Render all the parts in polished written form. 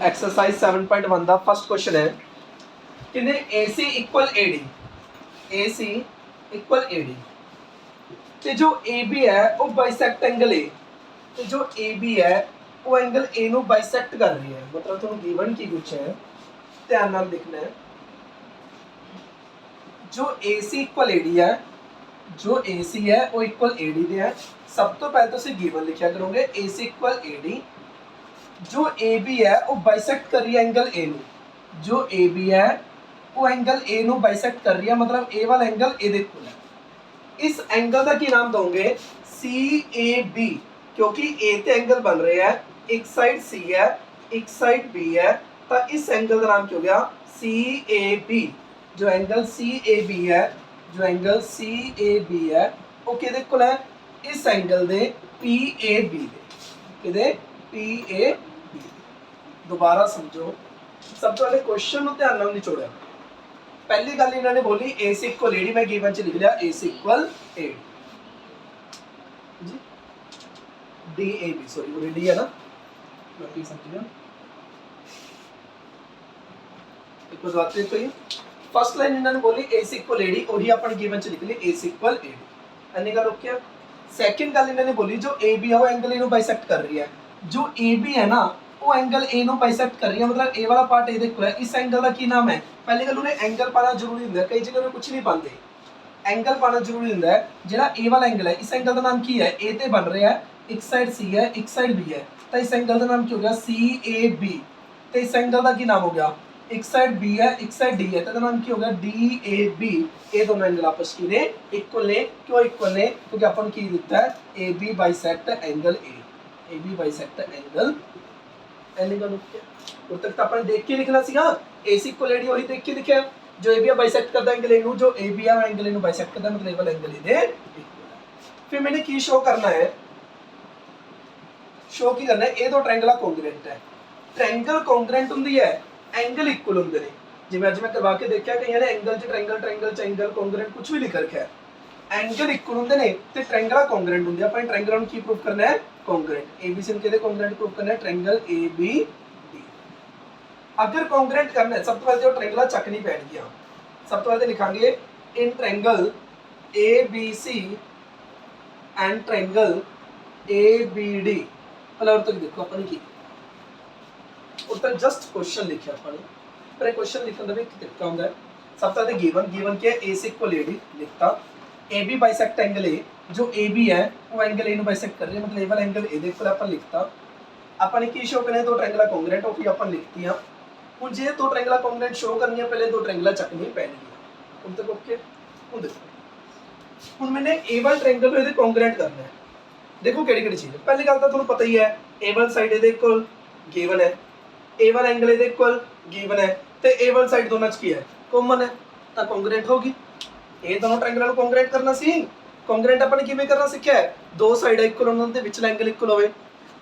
Exercise 7.1 का first question है कि AC equal AD, AC equal AD ते जो AB है वो बाइसेक्ट एंगल A, तो जो AB है वो एंगल A नु बाइसेक्ट कर रही है। मतलब तुम गिवन की कुछ है, ध्यान नाल देखना है। जो AC इक्वल AD है, जो AC है वो इक्वल AD दे है। सब तो पहले तुम गिवन लिखा करोगे AC इक्वल AD, जो AB है वो बाइसेक्ट कर रही है एंगल A नु, जो AB है वो एंगल A नु बाइसेक्ट कर रही है, मतलब A वाला एंगल A दे इक्वल है। इस एंगल का की नाम दोगे CAB, क्योंकि A ते एंगल बन रहे हैं, एक साइड C है एक साइड B है, तो इस एंगल का नाम क्या हो गया CAB। जो एंगल CAB है, जो एंगल CAB है वो किहदे इक्वल है, इस एंगल दे PAB दे, किहदे PAB। दोबारा समझो, सब तो पहले क्वेश्चन को ध्यान नाल निचोड़िया। पहली गल इन्होंने बोली AC इक्वल AD, मैं गिवन च लिख लिया AC इक्वल AD जी, DAB, सॉरी वो D है ना, मैं P समझ गया। एक बार बात देखो, ये फर्स्ट लाइन इन्होंने बोली AC इक्वल AD, वही अपन गिवन च लिख लिया AC इक्वल AD। अन्य गल ओके। सेकंड गल इन्होंने बोली जो AB है वो एंगल A नु बाइसेक्ट कर रही है, जो AB है ना वो एंगल A नु बाइसेक्ट कर रही है, मतलब A वाला पार्ट A दे इक्वल है। इस एंगल का की नाम है, पहली गल उन्हें एंगल पाना जरूरी होंदा है, कई जगह उन्हें कुछ नहीं पाते, एंगल पाना जरूरी होंदा है। जेड़ा A वाला एंगल है, इस एंगल का नाम की है, A ते बन रहा है, एक साइड C है एक साइड B है, तो इस एंगल का नाम क्या हो गया CAB। तो इस एंगल का की नाम हो गया, एक साइड B है एक साइड D है, तो नाम की हो गया DAB। ये दोनों एंगल आपस की ने इक्वल ने, क्यों इक्वल ने, क्योंकि अपन की दिता है AB bisect angle A, AB bisect angle angle okay. उस तक तो अपन देख के लिखना सीगा, AC इक्वल AD वही देख के लिखे, जो AB बाइसेक्ट करता है एंगल A नु, जो AB है एंगल A नु बाइसेक्ट करता है, मतलब A वाला एंगल A दे इक्वल है। फिर मैंने की शो करना है, शो की करना है ये दो ट्रायंगल कॉन्ग्रुएंट है। ट्रायंगल कॉन्ग्रुएंट हुंदी है, एंगल इक्वल हुंदे ने। जिवें अज मैं करवा के देखिया कईयां ने एंगल च ट्रायंगल, ट्रायंगल च एंगल, कॉन्ग्रुएंट कुछ भी लिख रखा है। एंगल इक्वल होंगे ने ते ट्रायंगल कॉन्ग्रुएंट होंगे। अपन ट्रायंगल की प्रूव करना है कॉन्ग्रुएंट, ABC ने किहदे कॉन्ग्रुएंट प्रूव करना है, ट्रायंगल ABD। अगर कॉन्ग्रुएंट करना है सब तो पहले तो ट्रायंगल चकनी पैणगी। सब तो पहले लिखांगे in triangle ABC and triangle ABD। पहले और तक देखो अपन की और तक जस्ट क्वेश्चन लिखा अपन, पर क्वेश्चन लिखने का भी एक तरीका होता है। सब तो पहले गिवन, गिवन क्या है AC इक्वल AD लिखता, AB बाइसेक्ट एंगल A, जो AB है वो एंगल A नु बाइसेक्ट कर रही है, मतलब A वाला एंगल A दे इक्वल अपन लिखता। अपन की शो करने दो ट्रायंगल कॉन्ग्रुएंट और फिर अपन लिखती हैं। हुन जे दो ट्रायंगल कॉन्ग्रुएंट शो करनी है, पहले दो ट्रायंगल चकनी पैणगी। हुन तक ओके। हुन देखो, हुन मैंने A वाला ट्रायंगल को इहदे कॉन्ग्रुएंट करना है। देखो केड़ी-केड़ी चीज है। पहली गल तो तुहानू पता ही है A वाला साइड इहदे इक्वल गिवन है, A वाला एंगल इहदे इक्वल गिवन है, ते A वाला साइड दोनों च की है कॉमन है, तो कॉन्ग्रुएंट होगी। ये दोनों ट्रायंगल को कॉन्ग्रुएंट करना सी। कॉन्ग्रुएंट अपन किवें करना सीखिया है, दो साइड इक्वल उन्हां दे विचला एंगल इक्वल होवे,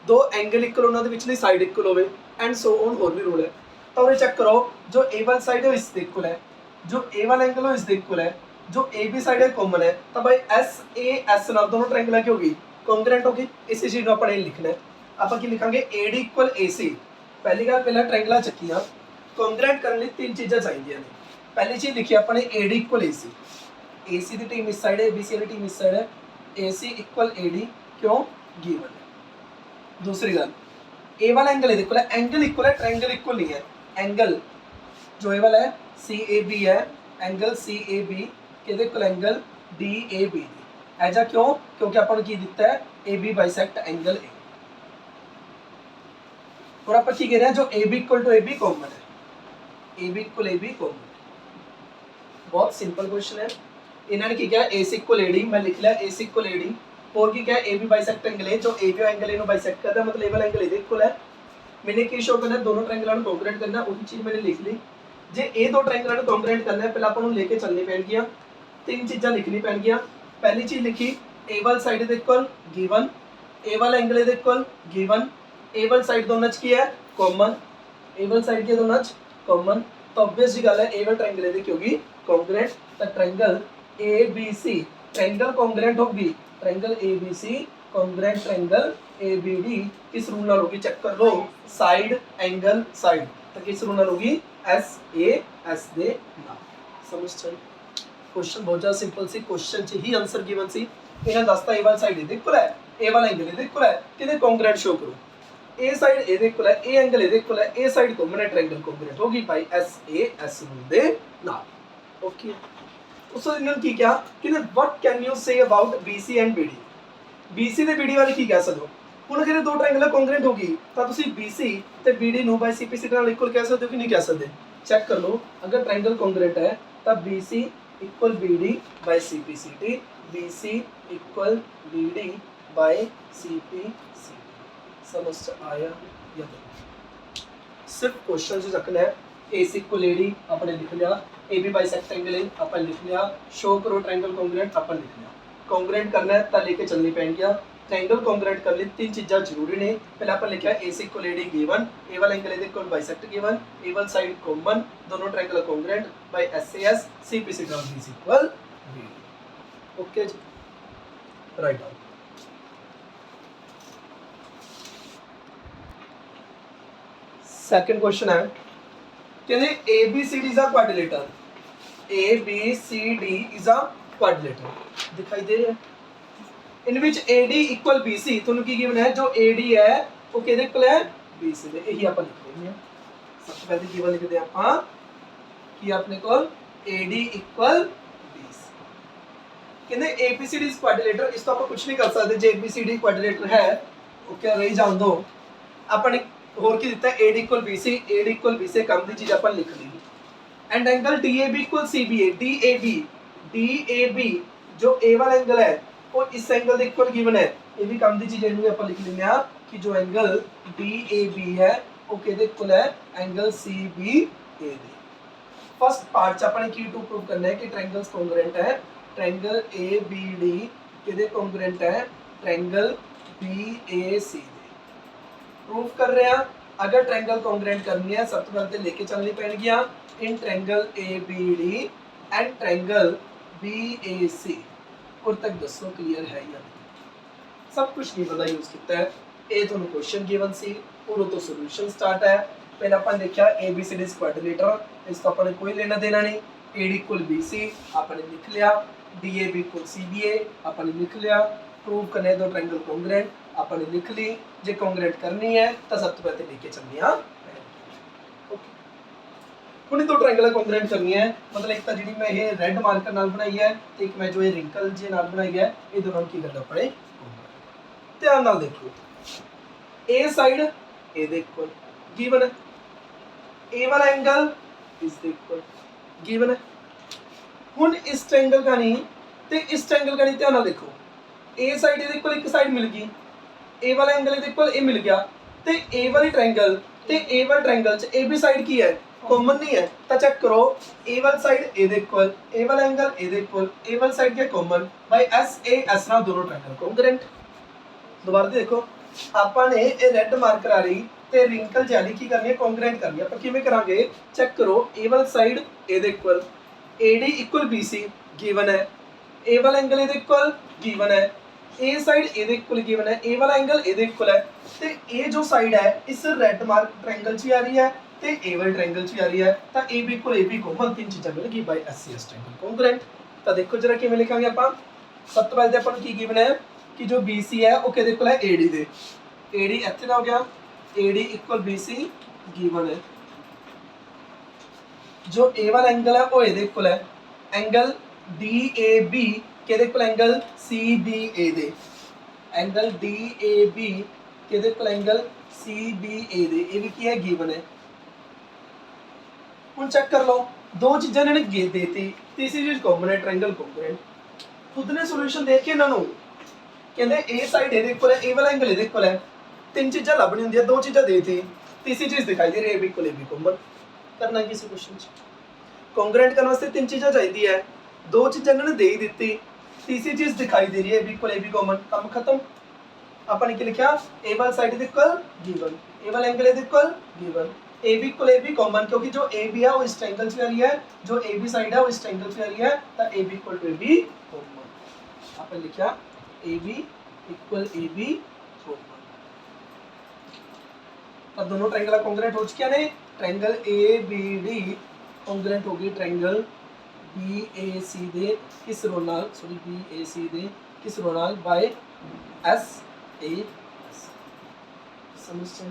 दो एंगल इक्वल उन्हां दे विचली साइड इक्वल होवे एंड सो ऑन, होर भी रूल है। तो ये चेक करो, जो A वाला साइड है वो इस दे इक्वल है, जो A वाला एंगल है इस दे इक्वल है, जो AB साइड है कॉमन है, तो भाई SAS नाल दोनों ट्रायंगल की होगी कॉन्ग्रुएंट होगी। इसी चीज को अपन ये लिखना है। अपन की लिखांगे AD इक्वल AC। पहली गल पहला ट्रायंगल चक्कियां कॉन्ग्रुएंट करने लिए तीन चीज़ें चाहिए। पहली चीज लिखी अपने AD इक्वल AC, AC की टीम इस साइड है, BC की टीम इस साइड है, AC इक्वल AD क्यों गिवन है। दूसरी गल A वाला एंगल है, इक्वल है, एंगल इक्वल है, ट्रायंगल इक्वल नहीं है। एंगल जो A वाला है CAB है, एंगल CAB के इक्वल एंगल DAB। ऐसा क्यों, क्योंकि अपन की दिता है AB बाइसेक्ट एंगल A। और अपन की कह रहे हैं जो AB equal to AB common है, AB इक्वल AB कॉमन। बहुत सिंपल क्वेश्चन है। इन्होंने की क्या AC इक्वल AD, मैं लिख लिया AC इक्वल AD, और की क्या AB बाइसेक्ट एंगल है, जो AB एंगल A नु बाइसेक्ट करता है, मतलब A वाला एंगल इधर इक्वल है। मैंने की शो करना है, दोनों ट्रायंगल को कॉन्ग्रुएंट करना, वही चीज मैंने लिख ली। जे ये दो ट्रायंगल को कॉन्ग्रुएंट करना है, पहले अपन लेके चलनी पैणगियां, तीन चीज़ां लिखनी पैणगियां। पहली चीज लिखी A वाला साइड इधर इक्वल गिवन, A वाला एंगल इधर इक्वल गिवन, A वाला साइड दोनों च की है कॉमन, A वाला साइड की दोनों च कॉमन, तो ऑब्वियस जी गल है A वाला ट्रायंगल इधर क्योंकि कॉन्ग्रुएंट, तो ट्रायंगल ABC ट्रायंगल कॉन्ग्रुएंट होगी, triangle ABC congruent triangle ABD किस रूल नाल होगी चेक कर लो साइड एंगल साइड तो किस रूल नाल होगी SAS दे नाल समझ चल क्वेश्चन बहुत ज्यादा सिंपल सी क्वेश्चन च ही आंसर गिवन सी इन्हें दसता ए वाला साइड इक्वल है ए वाला एंगल इक्वल है किने कॉन्ग्रेंट शो करो ए साइड ए इक्वल है ए एंगल इक्वल है ए साइड कॉमन ट्रायंगल कॉन्ग्रेंट होगी भाई SAS रूल दे नाल ओके उसो इन्होंने की क्या कि what can you say about BC and BD BC ਤੇ BD ਵਾਲੀ ਕੀ ਕਹਿ ਸਕਦੇ ਹੋ ਹੁਣ ਅਗਰ ਇਹ ਦੋ ਟ੍ਰਾਇੰਗਲ ਕੌਂਗਰੂਐਂਟ ਹੋ ਗਈ ਤਾਂ ਤੁਸੀਂ BC ਤੇ BD ਨੂੰ ਬਾਈ CPC ਨਾਲ ਇਕੁਅਲ ਕਹਿ ਸਕਦੇ ਹੋ ਕਿ ਨਹੀਂ ਕਹਿ ਸਕਦੇ ਚੈੱਕ ਕਰ ਲਓ ਅਗਰ ਟ੍ਰਾਇੰਗਲ ਕੌਂਗਰੂਐਂਟ ਹੈ ਤਾਂ BC equal BD by CPCT BC equal BD by CPCT समझ आया या सिर्फ क्वेश्चन से रखना है AC इक्वल AD आपने लिख लिया AB बाइसेक्ट एंगल अपन लिख लिया शो करो ट्रायंगल कॉन्ग्रुएंट अपन लिख लिया कॉन्ग्रुएंट करना है तो लेके चलनी पैणगी ट्रायंगल कॉन्ग्रुएंट कर ली तीन चीज़ां जरूरी ने पहले अपन लिखा AC इक्वल AD गिवन ए वाला एंगल इक्वल बाइसेक्ट गिवन ए वाला साइड कॉमन दोनों triangle congruent by SAS CPC dot BC equal BD okay जी राइट डाउन सेकंड क्वेश्चन है कहते ABCD is a quadrilateral ABCD is a quadrilateral दिखाई दे रहा है in which AD equal BC ਤੁਹਾਨੂੰ ਕੀ ਗਿਵਨ ਹੈ ਜੋ AD ਹੈ ਉਹ ਕਿਹਦੇ ਇਕੁਅਲ ਹੈ BC ਦੇ ਇਹੀ ਆਪਾਂ ਲਿਖ ਰਹੇ ਹਾਂ ਸਭ ਤੋਂ ਪਹਿਲੇ ਗਿਵਨ ਲਿਖਦੇ ਆਪਾਂ ਕਿ ਆਪਣੇ ਕੋਲ AD ਇਕੁਅਲ BC ਕਹਿੰਦੇ ABCD ਇਜ਼ ਕੁਆਡਰੀਲੇਟਰ ਇਸ ਤੋਂ ਆਪਾਂ ਕੁਝ ਨਹੀਂ ਕਰ ਸਕਦੇ ਜੇ ABCD ਕੁਆਡਰੀਲੇਟਰ ਹੈ ਉਹ ਕਿਆ ਰਹੀ ਜਾਣ ਦੋ ਆਪਾਂ ਨੇ ਹੋਰ ਕੀ ਦਿੱਤਾ AD equal BC AD equal BC ਕੰਮ ਦੀ ਚੀਜ਼ ਆਪਾਂ ਲਿਖ ਲਈ and angle DAB equal CBA DAB जो A वाला एंगल है वो इस एंगल के इक्वल गिवन है ये भी काम दी चीज है अपन लिख लेंगे आप कि जो एंगल DAB है वो किसके इक्वल है एंगल CBA फर्स्ट पार्ट च अपन की टू प्रूव करना है कि ट्रायंगल्स कॉन्ग्रुएंट है ट्रायंगल ABD किसके कॉन्ग्रुएंट है ट्रायंगल BAC प्रूव कर रहे हैं अगर ट्रायंगल कॉन्ग्रुएंट करनी है सब तो पहले लेके चलनी पैणगी in triangle ABD and triangle BAC और तक दसो क्लियर है या नहीं सब कुछ नहीं पता यूज किया है ये ਤੁਹਾਨੂੰ क्वेश्चन गिवन सी और तो सॉल्यूशन स्टार्ट है पहले अपन देखा ABCD क्वाड्रिलेटरल इसका अपन कोई लेना देना नहीं AD इक्वल BC अपन लिख लिया DAB इक्वल CBA अपन लिख लिया प्रूव करने दो ट्रायंगल कॉन्ग्रुएंट अपन लिख ली जे कॉन्ग्रुएंट करनी है तो सब तो पहले लेके चलनी है ਹੁਣ ਇਹ ਦੋ ट्रायंगल कॉन्ग्रुएंट करनी है मतलब एक तो जी मैं ये रेड मार्कर नाल बनाई है तो एक मैं जो ये रिंकल जे नाल बनाई है ये दोनों की करना पड़े ध्यान नाल देखो ए साइड ए दे इक्वल गिवन है ए वाला एंगल इस दे इक्वल गिवन है हुन इस ट्रायंगल का नहीं ते इस ट्रायंगल का नहीं ध्यान नाल देखो ए साइड ए दे इक्वल एक साइड मिल गई ए वाला एंगल ए दे इक्वल ए मिल गया ते ए वाली ट्रायंगल ते ए वाला ट्रायंगल च ए बी साइड की है कॉमन नहीं है तो चेक करो ए वाला साइड ए दे इक्वल ए वाला एंगल ए दे इक्वल ए वाला साइड क्या कॉमन बाय SAS ना दोनों ट्रायंगल कॉन्ग्रुएंट दोबारा देखो ਆਪਾਂ ਨੇ ਇਹ ਰੈੱਡ ਮਾਰਕਰ ਆ ਰਹੀ ਤੇ ਰਿੰਕਲ ਜਾਲੀ ਕੀ ਕਰਨੀ ਹੈ ਕੌਂਗਰੂਐਂਟ ਕਰਨੀ ਹੈ ਆਪਾਂ ਕਿਵੇਂ ਕਰਾਂਗੇ ਚੈੱਕ ਕਰੋ ए ਵਾਲਾ ਸਾਈਡ ए ਦੇ equal AD equal BC given ਹੈ A ਵਾਲਾ ਐਂਗਲ ਇਹਦੇ ਇਕੁਅਲ ਗਿਵਨ ਹੈ A ਸਾਈਡ ए ਦੇ ਇਕੁਅਲ ਗਿਵਨ ਹੈ A ਵਾਲਾ ਐਂਗਲ ਇਹਦੇ ਇਕੁਅਲ ਹੈ ਤੇ ਇਹ ਜੋ ਸਾਈਡ ਹੈ ਇਸ ਰੈੱਡ ਮਾਰਕ ਟ੍ਰਾਇੰਗਲ 'ਚ ਆ ਰਹੀ ਹੈ ਤੇ A ਵਾਲੇ ਟ੍ਰਾਇੰਗਲ 'ਚ ਆ ਰਹੀ ਹੈ ਤਾਂ AB ਇਕੁਅਲ AB ਕੋਮਨ तीन ਚੀਜ਼ਾਂ ਮਿਲ ਗਈ ਬਾਈ SAS ट्रायंगल कॉन्ग्रुएंट ਤਾਂ ਦੇਖੋ ਜਰਾ ਕਿਵੇਂ ਲਿਖਾਂਗੇ ਆਪਾਂ ਸਭ ਤੋਂ ਪਹਿਲੇ ਆਪਾਂ ਨੂੰ ਕੀ ਗਿਵਨ ਹੈ कि जो BC है वो किहदे इक्वल है AD दे AD ਇੱਥੇ ਦਾ ਹੋ ਗਿਆ AD इक्वल BC गिवन है जो A वाला एंगल है वो ਇਹਦੇ इक्वल है एंगल DAB किहदे इक्वल एंगल CBA दे एंगल DAB किहदे इक्वल एंगल CBA दे ये भी की है गिवन है ਹੁਣ चेक कर लो दो चीज़ां इन्होंने गे देती तीसरी चीज कॉमन है ट्रायंगल कॉन्ग्रुएंट खुद ने सॉल्यूशन देख के इन्हों कहते ए साइड ए इक्वल है ए वाला एंगल ए इक्वल है तीन चीज़ां लभनी होंदी दो चीज़ां देती तीसरी चीज़ दिखाई दे रही है ए इक्वल ए बी कॉमन करना किसी क्वेश्चन कॉन्ग्रुएंट करने वास्ते तीन चीज़ां चाहिए है दो चीज़ां इन्होंने दे ही दी तीसरी चीज़ दिखाई दे रही है A B equal A B common काम खत्म अपन की लिखा ए वाला साइड ए इक्वल गिवन ए वाला एंगल ए equal given A B equal A B common क्योंकि जो ए बी है वो इस ट्रायंगल से आ रही है जो ए बी साइड है वो इस ट्रायंगल से आ रही है तो A B equal to A B common अपन लिखा A B equal A B common. अब दोनों ट्रायंगल कॉन्ग्रुएंट हो चुके ने। Triangle A B D congruent होगी ट्रायंगल बी ए सी दे किस रो नाल, सॉरी बी ए सी दे किस रो नाल, बाय एस ए एस। समझते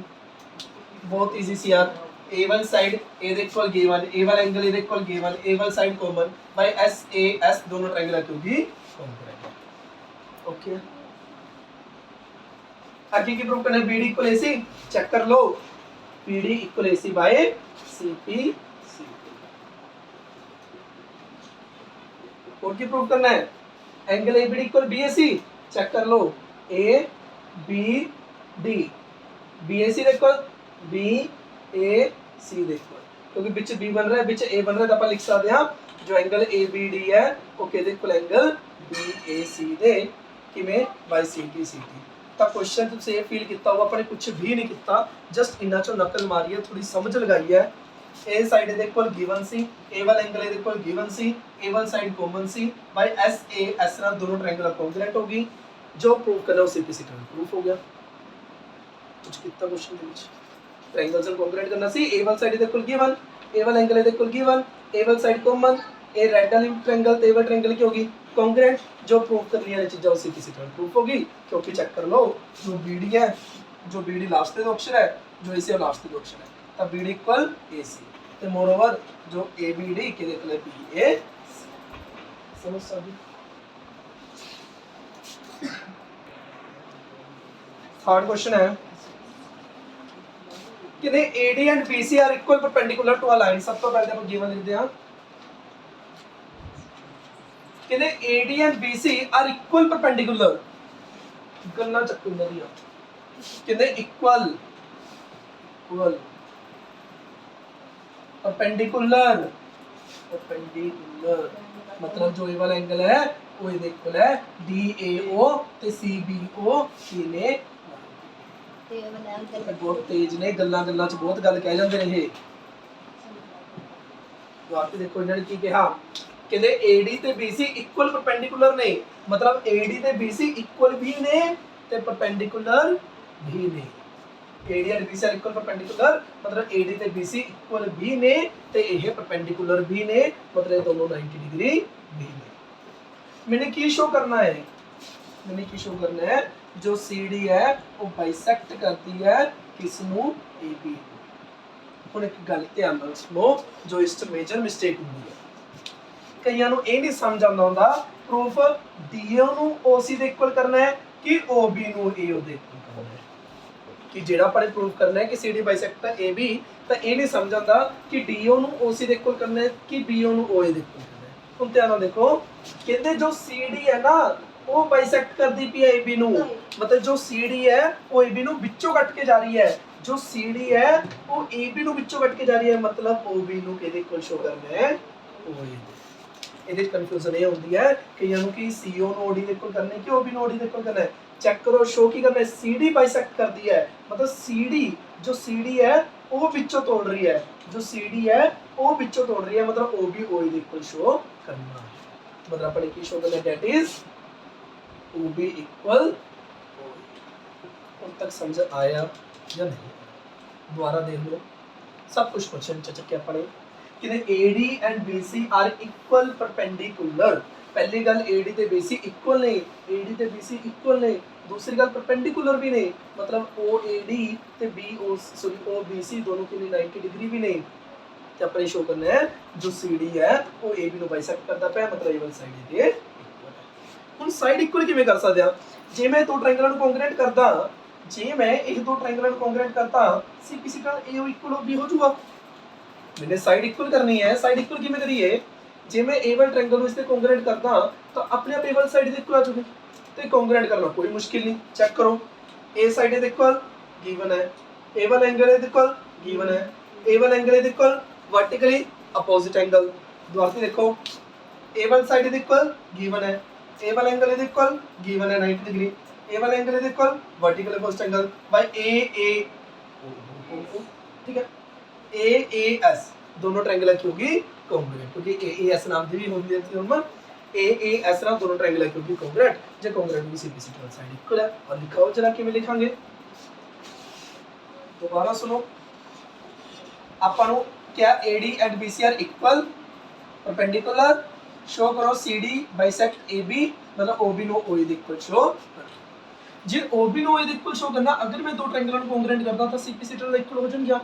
बहुत इजी सी यार। ए वन साइड ए दे इक्वल गे वन, ए वन एंगल ए दे इक्वल गे वन, A one side common by S A S, दोनों ट्रायंगल होगी कॉन्ग्रुएंट। ओके आगे की प्रूफ करना है। बीडी इक्वल एसी, चेक कर लो, BD equal AC by CP C. और की प्रूफ करना है। Angle ABD equal BAC, check कर लो, ए बी डी बीएसी देखो बी ए सी देखो, क्योंकि बिच बी बन रहा है बिच ए बन रहा है, तो अपन लिख सकते हैं जो एंगल ए बी डी है वो किहदे equal angle B A C दे किवें बाय सीपी सी टी। तो क्वेश्चन तुम ये फील किया होगा अपने कुछ भी नहीं किया, जस्ट इन्ना चो नकल मारी है, थोड़ी समझ लगाई है। ए साइड दे इक्वल गिवन सी, ए वाला एंगल दे इक्वल गिवन सी, ए वाला साइड कॉमन सी बाय एस ए एस ना दोनों ट्रायंगल कॉन्ग्रुएंट होगी। जो प्रूव करना है उसी सी प्रूफ हो गया। कुछ कितना क्वेश्चन दे विच ट्रायंगल्स कॉन्ग्रुएंट करना सी। ए वाला साइड दे इक्वल गिवन, ए वाला एंगल दे इक्वल गिवन, ए वाला साइड कॉमन, ए रेड वाली ट्रायंगल ते वाला ट्रायंगल की होगी कॉन्ग्रुएंट। जो प्रूव करनी है चीजें उसी की प्रूफ होगी, क्योंकि चेक कर लो जो बीडी है, जो बीडी लास्ट दे ऑप्शन है, जो एसी लास्ट दे ऑप्शन है, तब बीडी इक्वल एसी ते मोर ओवर जो ए बी डी के इक्वल बी ए। समझ सभी। थर्ड क्वेश्चन है कि AD and BC are equal perpendicular to a line. सब तो पहले हम गिवन लिखते हैं कि AD and BC are equal perpendicular, गन्ना चक्कू दिया कि इक्वल इक्वल परपेंडिकुलर, परपेंडिकुलर मतलब जो ए वाला एंगल है वो ये इक्वल है DAO ते CBO किने बहुत तेज ने गल्ला गल्ला च बहुत गल कह जांदे ने। ये वाकई देखो इन्होंने की कहा कहते AD ते BC इक्वल परपेंडिकुलर ने, मतलब AD ते BC इक्वल भी ने ते परपेंडिकुलर भी ने। AD और BC इक्वल परपेंडिकुलर मतलब AD ते BC इक्वल भी ने ते ये परपेंडिकुलर भी ने, मतलब दोनों 90 डिग्री भी ने। मैंने की शो करना है, मैंने की शो करना है जो CD है वो बाइसेक्ट करती है किसनू AB। हुण एक गल ध्यान नाल सुनो जो इस मेजर मिस्टेक हुंदी है, कईयां नूं ये नहीं समझ आउंदा हुंदा प्रूफ DO नूं OC दे इक्वल करना है कि OB नूं AO दे इक्वल करना है, कि जेड़ा अपने प्रूफ करना है कि CD बाइसेक्ट AB, तो ये नहीं समझ आंदा कि DO नूं OC दे इक्वल करना है कि BO नूं OA दे इक्वल करना है। हुण ध्यान नाल देखो कहंदे जो CD है ना वो बाइसेक्ट करदी पई है AB नूं, मतलब जो CD है वो AB नूं विचों कट के जा रही है, जो CD है वो AB नूं विचों कट के जा रही है, मतलब OB नूं किहदे इक्वल शो करना है OA। ਇਹਦੇ ਕਨਫਿਊਜ਼ਨ ਇਹ ਹੁੰਦੀ ਹੈ ਕਿ ਯਾਨੂੰ ਕਿ CO ਨੂੰ OD ਦੇ ਇਕੁਅਲ ਕਰਨਾ ਹੈ ਕਿ OB ਨੂੰ OD ਦੇ ਇਕੁਅਲ ਕਰਨਾ ਹੈ। ਚੈੱਕ ਕਰੋ ਸ਼ੋ ਕੀ ਕਰਨਾ ਹੈ, CD ਬਾਈਸੈਕਟ ਕਰਦੀ ਹੈ, मतलब CD जो CD है वो ਵਿੱਚੋਂ ਤੋੜ ਰਹੀ ਹੈ, जो CD है वो ਵਿੱਚੋਂ ਤੋੜ ਰਹੀ ਹੈ, मतलब OB OA ਦੇ ਇਕੁਅਲ ਸ਼ੋ ਕਰਨਾ ਹੈ। मतलब ਆਪਣੇ ਕੀ ਸ਼ੋ ਕਰਨਾ ਹੈ, that is OB equal OA। अब तक समझ आया या नहीं? दोबारा देख लो सब कुछ क्वेश्चन चक्के अपने कि AD and BC are equal perpendicular. पहली गल AD ते BC इक्वल नहीं, AD ते BC इक्वल नहीं, दूसरी गल परपेंडिकुलर भी नहीं, मतलब OAD ते OBC दोनों के लिए 90 डिग्री भी नहीं। तो अपने शो करना है जो CD है वो AB ਨੂੰ बाइसेक्ट करता पे, मतलब ये वाली साइड दे इक्वल है। ਹੁਣ ਸਾਈਡ ਇਕੁਅਲ ਕਿਵੇਂ ਕਰ ਸਕਦੇ ਆ? ਜੇ ਮੈਂ ਦੋ ਟ੍ਰਾਇੰਗਲਾਂ ਨੂੰ ਕੰਗਰੂਐਂਟ ਕਰਦਾ, ਜੇ ਮੈਂ ਇਹ ਦੋ ਟ੍ਰਾਇੰਗਲਾਂ ਨੂੰ ਕੰਗਰੂਐਂਟ ਕਰਤਾ CPC ਨਾਲ AO ਇਕੁਅਲ OB ਹੋ ਜਾਊਗਾ। मैंने साइड इक्वल करनी है, साइड इक्वल किवें करिए? जे मैं ए वाला ट्रायंगल ਨੂੰ ਇਸ ਤੇ ਕੰਗਰੂਐਂਟ ਕਰਦਾ ਤਾਂ ਆਪਣੇ ਆਪ ए वाली साइड ਦੇ ਇਕੁਅਲ ਆ ਜੂਗੀ, ਤੇ ਕੰਗਰੂਐਂਟ ਕਰਨਾ ਕੋਈ ਮੁਸ਼ਕਿਲ ਨਹੀਂ। ਚੈੱਕ ਕਰੋ A साइड ਦੇ ਇਕੁਅਲ गिवन है, A वाला एंगल ਦੇ ਇਕੁਅਲ गिवन है, A वाला एंगल ਦੇ ਇਕੁਅਲ वर्टिकली अपोजिट एंगल। दोबारा से देखो A वाला साइड ਦੇ इक्वल गिवन है, A वाला एंगल ਦੇ इक्वल गिवन है 90 डिग्री, A वाला एंगल ਦੇ equal vertical opposite angle by A ठीक है। AAS दोनों ट्रायंगल की होगी कांग्रुएंट, क्योंकि AAS नाम दी भी होगी थी हम ए इस तरह दोनों ट्रायंगल है क्योंकि कॉन्ग्रुएंट जे कॉन्ग्रुएंट भी सीपी सिग्नल साइड इक्वल है। और लिखा हो जरा किवें लिखांगे दोबारा सुनो ਆਪਾਂ ਨੂੰ क्या AD and BC are equal perpendicular show करो CD बाइसेक्ट AB मतलब OB नो OA ਦੇ ਇਕੁਅਲ ਸ਼ੋ ਜੇ OB नो OA ਦੇ ਇਕੁਅਲ ਸ਼ੋ ਕਰਨਾ अगर मैं दो ट्रायंगलों ਨੂੰ ਕੋਂਗਰੂਐਂਟ ਕਰਦਾ ਤਾਂ CP सिग्नल इक्वल हो जाएगा।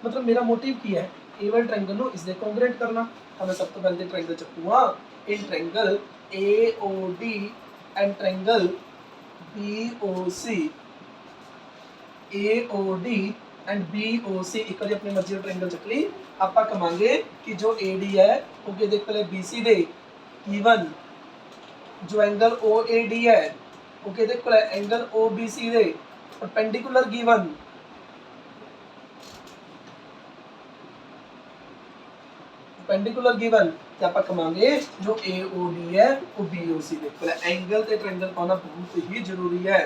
मतलब मेरा मोटिव ਕੀ ਹੈ ए वाले ट्रायंगल ਨੂੰ ਇਸ ਦੇ ਕੋਂਗਰੂਐਂਟ ਕਰਨਾ। ਤਾਂ ਮੈਂ ਸਭ ਤੋਂ ਪਹਿਲੇ ट्रायंगल ਚੱਕੂਗਾ in triangle AOD and triangle BOC AOD and BOC एक बार अपनी मर्जी का ट्रायंगल चक ली ਆਪਾਂ ਕਮਾਂਗੇ कि जो AD है वो किहदे इक्वल है BC दे गिवन जो एंगल OAD है वो किहदे इक्वल है एंगल OBC दे परपेंडिकुलर गिवन परपेंडिकुलर गिवन ਤੇ ਆਪਾਂ ਕਮਾਂਗੇ जो AOD है वो BOC ਦੇ ਇਕੁਅਲ ਹੈ। एंगल ਤੇ ट्रायंगल ਪਾਉਣਾ ਬਹੁਤ ਹੀ ਜ਼ਰੂਰੀ ਹੈ।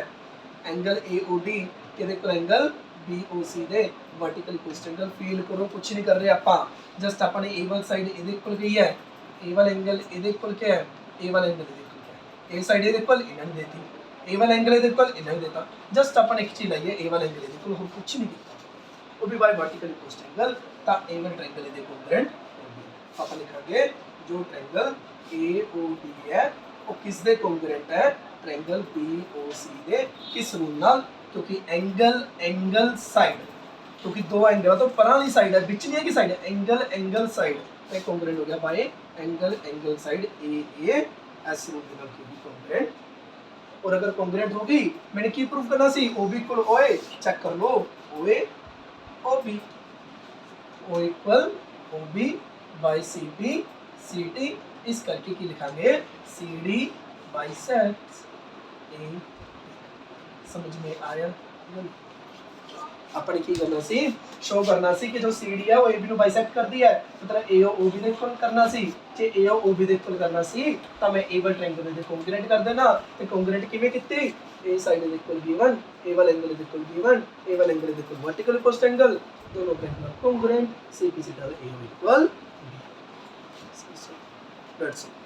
एंगल AOD ਕਿਹਦੇ ਇਕੁਅਲ एंगल BOC ਦੇ वर्टिकल इक्विलेटरल फील करो कुछ नहीं कर रहे ਆਪਾਂ जस्ट अपने ए वाली साइड ਇਹਦੇ ਇਕੁਅਲ ਕੀ ਹੈ ए वाला एंगल ਇਹਦੇ ਇਕੁਅਲ ਕੀ ਹੈ ए वाला एंगल ਇਹਦੇ ਇਕੁਅਲ ਕੀ ਹੈ ए साइड ਇਹਦੇ ਇਕੁਅਲ ਇਹਨਾਂ ਨੇ ਦੇਤੀ ए वाला एंगल ਇਹਦੇ ਇਕੁਅਲ ਇਹਨਾਂ ਨੇ ਦਿੱਤਾ जस्ट अपन एक चीज लाइए ए वाला एंगल ਇਹਦੇ ਇਕੁਅਲ ਹੋਰ ਕੁਝ ਨਹੀਂ ਕੀਤਾ ਉਹ ਵੀ ਬਾਈ वर्टिकल इक्विलेटरल ਤਾਂ ए वाला ट्रायंगल ਇਹਦੇ ਕੋਂਗਰੂਐਂਟ ਆਪਾਂ ਲਿਖਾਂਗੇ जो ट्रायंगल AOD है वो किस दे कोंग्रुएंट है ट्रायंगल BOC दे किस रूल नाल क्योंकि एंगल साइड क्योंकि दो एंगल तो परां वाली साइड है बीच नहीं है की साइड है एंगल साइड पे कोंग्रुएंट हो गया by angle side AA S rule दे नाल क्योंकि कोंग्रुएंट। और अगर कोंग्रुएंट होगी मैंने की प्रूफ करना सी OB इक्वल OA चेक कर लो OA OB O equal OB by CP CT इस करके की लिखांगे CD बाइसेक्ट A समझ में आया। अपने की करना सी शो करना सी कि जो CD है वो AB ਨੂੰ बाइसेक्ट करती है मतलब AO OB ਦੇ ਇਕੁਅਲ ਕਰਨਾ ਸੀ ਜੇ AO OB ਦੇ ਇਕੁਅਲ ਕਰਨਾ ਸੀ ਤਾਂ ਮੈਂ A ਵਾਲਾ ਟ੍ਰਾਇੰਗਲ ਦੇ ਕੋਂਗਰੂਐਂਟ ਕਰ ਦੇਣਾ ਤੇ ਕੋਂਗਰੂਐਂਟ ਕਿਵੇਂ ਕੀਤੀ A ਸਾਈਡ ਦੇ ਇਕੁਅਲ गिवन A ਵਾਲਾ ਐਂਗਲ ਦੇ ਇਕੁਅਲ गिवन A ਵਾਲਾ ਐਂਗਲ ਦੇ ਇਕੁਅਲ वर्टिकल इक्वल एंगल दोनों triangle congruent CP signal A equal B। That's it.